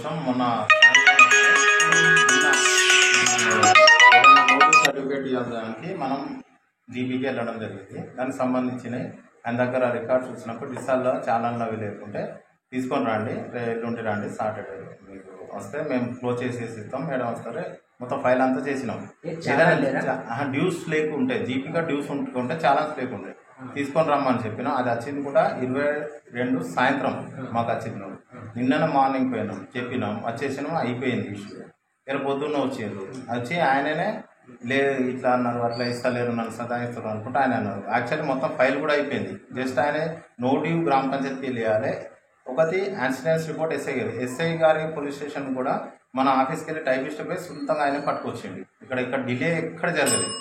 కోసం మొన్న సర్టిఫికేట్ ఇవ్వడానికి మనం జీబీకి వెళ్ళడం జరిగింది. దానికి సంబంధించినవి ఆయన దగ్గర రికార్డ్స్ చూసినప్పుడు డిసాల్లో ఛానల్లో అవి లేకుంటే తీసుకొని రండి, ఎల్లుండి రండి, సాటర్డే మీకు వస్తే మేము క్లోజ్ చేసేసి ఇస్తాం. మేడం వస్తారు, మొత్తం ఫైల్ అంతా చేసినాం. ఏదైనా డ్యూస్ లేకుంటే జీపీగా డ్యూస్ ఉంటుంటే ఛాలెంజ్ లేకుంటే తీసుకొని రమ్మని చెప్పినాం. అది వచ్చింది కూడా 22 సాయంత్రం మాకు వచ్చింది. నిన్న మార్నింగ్ పోయినాం, చెప్పినాం, వచ్చేసినాం, అయిపోయింది ఇష్యూ. ఇలా పొద్దున్న వచ్చిండ్రు, వచ్చి ఆయననే లేదు ఇట్లా అన్నారు, అట్లా ఇస్తలేరు, నన్ను సతాయిస్తారు అనుకుంటే ఆయన అన్నారు. యాక్చువల్లీ మొత్తం ఫైల్ కూడా అయిపోయింది. జస్ట్ ఆయన నోటివ్ గ్రామ పంచాయతీకి వెళ్ళాలి. ఒకటి యాక్సిడెంట్స్ రిపోర్ట్ ఎస్ఐ గారి పోలీస్ స్టేషన్ కూడా మన ఆఫీస్కి వెళ్ళి టైపిస్ట్ పోయి సొంతంగా ఆయన పట్టుకొచ్చింది. ఇక్కడ డిలే ఎక్కడ జరగలేదు,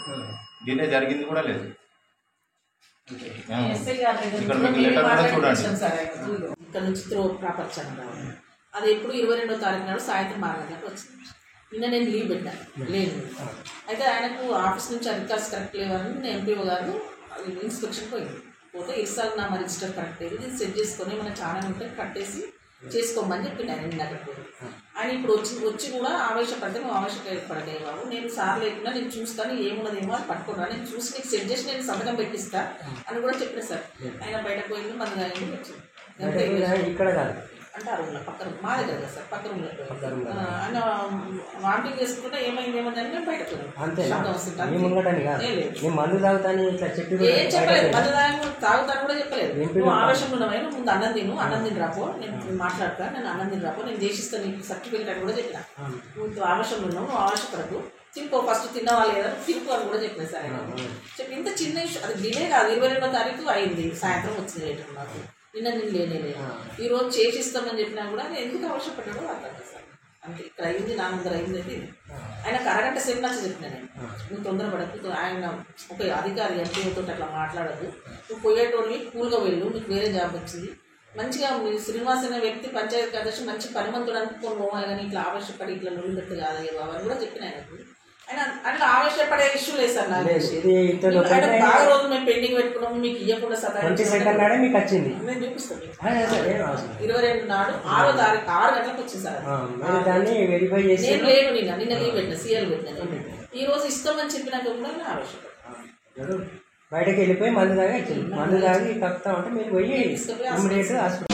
డిలే జరిగింది కూడా లేదు. ఇక్కడ మీకు లెటర్ కూడా చూడండి. ఇక్కడ నుంచి అది ఎప్పుడు 22వ తారీఖు నాడు సాయంత్రం 6 గంటలకు వచ్చింది. నిన్న నేను లీవ్ పెట్టాను, లేదు. అయితే ఆయనకు ఆఫీస్ నుంచి అధికారులు కరెక్ట్ లేవని నేను ఎంపీఓ గారు ఇన్స్పెక్షన్ పోయింది. పోతే ఇస్తాను నా రిజిస్టర్ కరెక్ట్ లేదు, ఇది సెట్ చేసుకొని మన ఛానల్ ఉంటే కట్టేసి చేసుకోమని చెప్పింది ఆయన. నిన్న అక్కడికి ఆయన ఇప్పుడు వచ్చి కూడా ఆవేశపడితే నువ్వు ఆవేశపడతాయి బాబు, నేను సార్ లేకుండా నేను చూస్తాను, ఏమున్నదేమో అని పట్టుకున్నా, నేను చూసి నీకు సెట్ చేసి నేను సంతకం పెట్టిస్తా అని కూడా చెప్పిన సార్. ఆయన బయటకు పోయింది, మన వచ్చింది ఇక్కడ కాదు అంటే ఆ రూమ్లో పక్క రూమ్ మా దగ్గర కదా సార్, పక్క రూమ్లో ఆయన వామిటింగ్ చేసుకుంటే ఏమైంది బయటకు మందు తాగుతాను ఇట్లా చెప్పి ఏం చెప్పలేదు, మందు తాగుతాను కూడా చెప్పలేదు. నువ్వు ఆవేశంలో ఉన్నవైనా ముందు అన్నం తిని రాపో, నేను మాట్లాడతా, నేను అన్నం తిని రాపో, నేను చేసిస్తాను నీకు సర్టిఫికేట్ అని కూడా చెప్పిన. నువ్వు ఆవేశంలో ఉన్నావు, నువ్వు ఆవేశపడకు, తినుకో, ఫస్ట్ తిన్నవాళ్ళు లేదా తినుకో అని కూడా చెప్పిన సార్. చెప్పి ఇంత చిన్న ఇష్యూ, అది డిలే కాదు, 22వ తారీఖు అయింది, సాయంత్రం వచ్చింది లేటర్ నాకు. నిన్న నేను లేనేలేదు, ఈరోజు చేసిస్తామని చెప్పినా కూడా నేను ఎందుకు అవసరపడ్డాడో అర్థం సార్. అంటే ఇక్కడ అయింది, నా ముందర అయింది అయితే ఆయనకు అరగంట సేపు నచ్చి చెప్పిన నేను, నువ్వు తొందరపడకు, ఆయన ఒక అధికారి ఎంపీతో అట్లా మాట్లాడదు, నువ్వు పోయేటోళ్ళని కూల్గా వెళ్ళు, నీకు వేరే జాబ్ వచ్చింది, మంచిగా శ్రీనివాస్ అనే వ్యక్తి పంచాయతీ కార్యదర్శి మంచి పనిమంతుడు అనుకుని పోవాలి, కానీ ఇట్లా ఆవేశపడి ఇట్లా నొల్లిపెట్టు కాదయ్యే బాబు అని కూడా చెప్పిన ఆయనకు. ఆయన అట్లా ఆవేశపడే ఇష్యూ లేదు సార్ నాకు. బాగా రోజులు మేము పెండింగ్ పెట్టుకున్నాము, మీకు ఇవ్వకుండా మీకు వచ్చింది, నేను చూపిస్తాను. 22 నాడు 6వ తారీఖు 6 గంటలకు వచ్చింది సార్. నేను లేను, నిన్న లీవ్ పెట్టిన, సీఎల్ పెట్టిన. ఈ రోజు ఇస్తామని చెప్పినాక కూడా నేను ఆవేశపడ్డాను. బయటకు వెళ్ళిపోయి మందు తాగి వచ్చింది, మందు తాగి కప్తా ఉంటే మీరు పోయి హాస్పిటల్